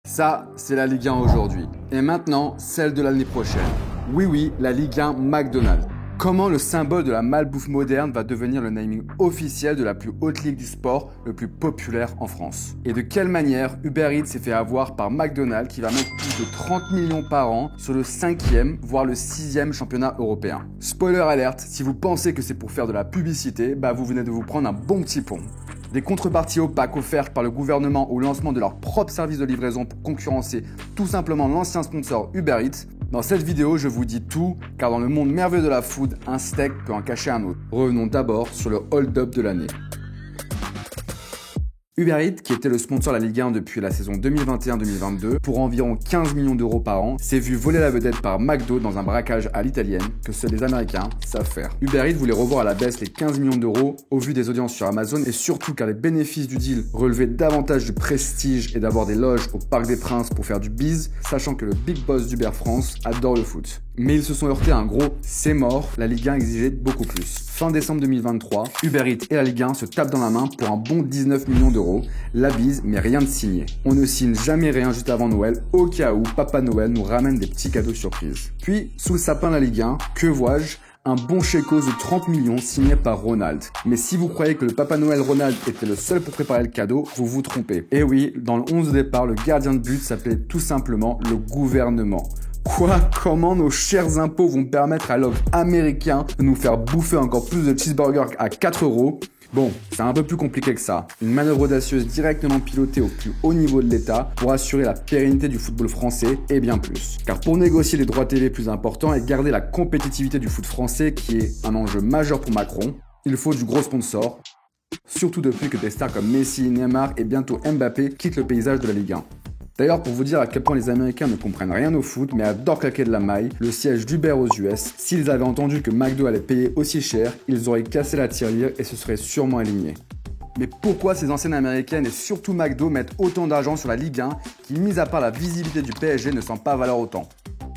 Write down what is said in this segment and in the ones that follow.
Ça, c'est la Ligue 1 aujourd'hui. Et maintenant, celle de l'année prochaine. Oui, la Ligue 1 McDonald's. Comment le symbole de la malbouffe moderne va devenir le naming officiel de la plus haute ligue du sport, le plus populaire en France. Et de quelle manière Uber Eats s'est fait avoir par McDonald's qui va mettre plus de 30 millions par an sur le 5e, voire le 6e championnat européen. Spoiler alerte, si vous pensez que c'est pour faire de la publicité, vous venez de vous prendre un bon petit pont. Des contreparties opaques offertes par le gouvernement au lancement de leur propre service de livraison pour concurrencer tout simplement l'ancien sponsor Uber Eats. Dans cette vidéo, je vous dis tout, car dans le monde merveilleux de la food, un steak peut en cacher un autre. Revenons d'abord sur le hold-up de l'année. Uber Eats, qui était le sponsor de la Ligue 1 depuis la saison 2021-2022, pour environ 15 millions d'euros par an, s'est vu voler la vedette par McDo dans un braquage à l'italienne que seuls les Américains savent faire. Uber Eats voulait revoir à la baisse les 15 millions d'euros au vu des audiences sur Amazon et surtout car les bénéfices du deal relevaient davantage du prestige et d'avoir des loges au Parc des Princes pour faire du bise, sachant que le big boss d'Uber France adore le foot. Mais ils se sont heurtés à un gros « c'est mort », la Ligue 1 exigeait beaucoup plus. Fin décembre 2023, Uber Eats et la Ligue 1 se tapent dans la main pour un bon 19 millions d'euros. La bise, mais rien de signé. On ne signe jamais rien juste avant Noël, au cas où Papa Noël nous ramène des petits cadeaux surprises. Puis, sous le sapin de la Ligue 1, que vois-je ? Un bon chécos de 30 millions signé par Ronald. Mais si vous croyez que le Papa Noël Ronald était le seul pour préparer le cadeau, vous vous trompez. Et oui, dans le 11 de départ, le gardien de but s'appelait tout simplement le gouvernement. Quoi ? Comment nos chers impôts vont permettre à l'ogre américain de nous faire bouffer encore plus de cheeseburgers à 4 €? Bon, c'est un peu plus compliqué que ça. Une manœuvre audacieuse directement pilotée au plus haut niveau de l'État pour assurer la pérennité du football français et bien plus. Car pour négocier les droits TV plus importants et garder la compétitivité du foot français qui est un enjeu majeur pour Macron, il faut du gros sponsor. Surtout depuis que des stars comme Messi, Neymar et bientôt Mbappé quittent le paysage de la Ligue 1. D'ailleurs, pour vous dire à quel point les Américains ne comprennent rien au foot, mais adorent claquer de la maille, le siège d'Uber aux US, s'ils avaient entendu que McDo allait payer aussi cher, ils auraient cassé la tirelire et se seraient sûrement alignés. Mais pourquoi ces anciennes américaines et surtout McDo mettent autant d'argent sur la Ligue 1 qui, mis à part la visibilité du PSG, ne semble pas valoir autant ?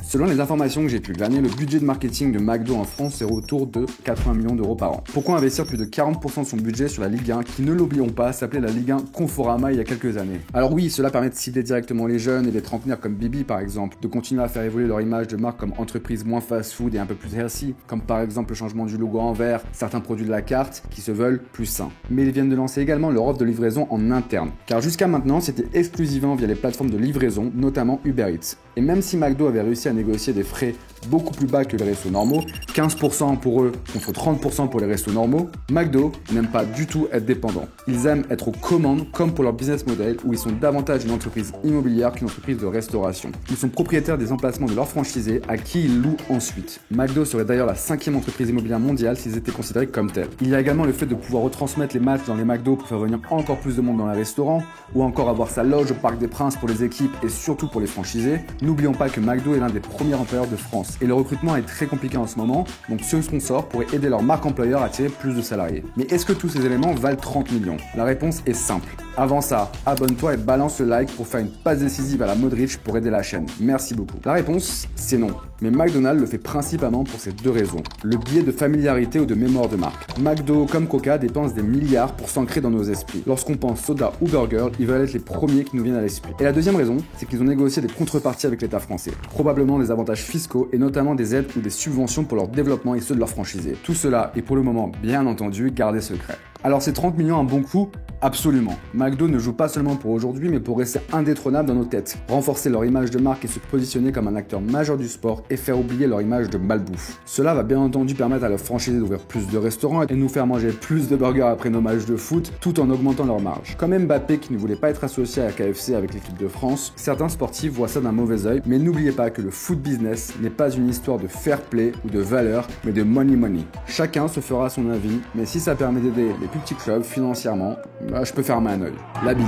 Selon les informations que j'ai pu glaner, le budget de marketing de McDo en France est autour de 80 millions d'euros par an. Pourquoi investir plus de 40% de son budget sur la Ligue 1 qui, ne l'oublions pas, s'appelait la Ligue 1 Conforama il y a quelques années? Alors oui, cela permet de cibler directement les jeunes et les trentenaires comme Bibi par exemple, de continuer à faire évoluer leur image de marque comme entreprise moins fast-food et un peu plus healthy, comme par exemple le changement du logo en vert, certains produits de la carte qui se veulent plus sains. Mais ils viennent de lancer également leur offre de livraison en interne, car jusqu'à maintenant c'était exclusivement via les plateformes de livraison, notamment Uber Eats. Et même si McDo avait réussi à négocier des frais beaucoup plus bas que les restos normaux, 15% pour eux contre 30% pour les restos normaux, McDo n'aime pas du tout être dépendant. Ils aiment être aux commandes comme pour leur business model où ils sont davantage une entreprise immobilière qu'une entreprise de restauration. Ils sont propriétaires des emplacements de leurs franchisés à qui ils louent ensuite. McDo serait d'ailleurs la 5e entreprise immobilière mondiale s'ils étaient considérés comme tels. Il y a également le fait de pouvoir retransmettre les matchs dans les McDo pour faire venir encore plus de monde dans les restaurants ou encore avoir sa loge au Parc des Princes pour les équipes et surtout pour les franchisés. N'oublions pas que McDo est l'un des premiers employeurs de France et le recrutement est très compliqué en ce moment, donc ce sponsor pourrait aider leur marque employeur à attirer plus de salariés. Mais est-ce que tous ces éléments valent 30 millions? La réponse est simple. Avant ça, abonne-toi et balance le like pour faire une passe décisive à la Modric pour aider la chaîne. Merci beaucoup. La réponse, c'est non. Mais McDonald's le fait principalement pour ces deux raisons. Le biais de familiarité ou de mémoire de marque. McDo, comme Coca, dépensent des milliards pour s'ancrer dans nos esprits. Lorsqu'on pense soda ou burger, ils veulent être les premiers qui nous viennent à l'esprit. Et la deuxième raison, c'est qu'ils ont négocié des contreparties avec l'État français. Probablement des avantages fiscaux et notamment des aides ou des subventions pour leur développement et ceux de leurs franchisés. Tout cela est pour le moment, bien entendu, gardé secret. Alors c'est 30 millions un bon coup? Absolument. McDo ne joue pas seulement pour aujourd'hui, mais pour rester indétrônable dans nos têtes, renforcer leur image de marque et se positionner comme un acteur majeur du sport et faire oublier leur image de malbouffe. Cela va bien entendu permettre à leurs franchisés d'ouvrir plus de restaurants et nous faire manger plus de burgers après nos matchs de foot, tout en augmentant leur marge. Comme Mbappé qui ne voulait pas être associé à KFC avec l'équipe de France, certains sportifs voient ça d'un mauvais œil, mais n'oubliez pas que le foot business n'est pas une histoire de fair play ou de valeur, mais de money. Chacun se fera son avis, mais si ça permet d'aider les plus petits clubs financièrement, je peux fermer un œil. La bise.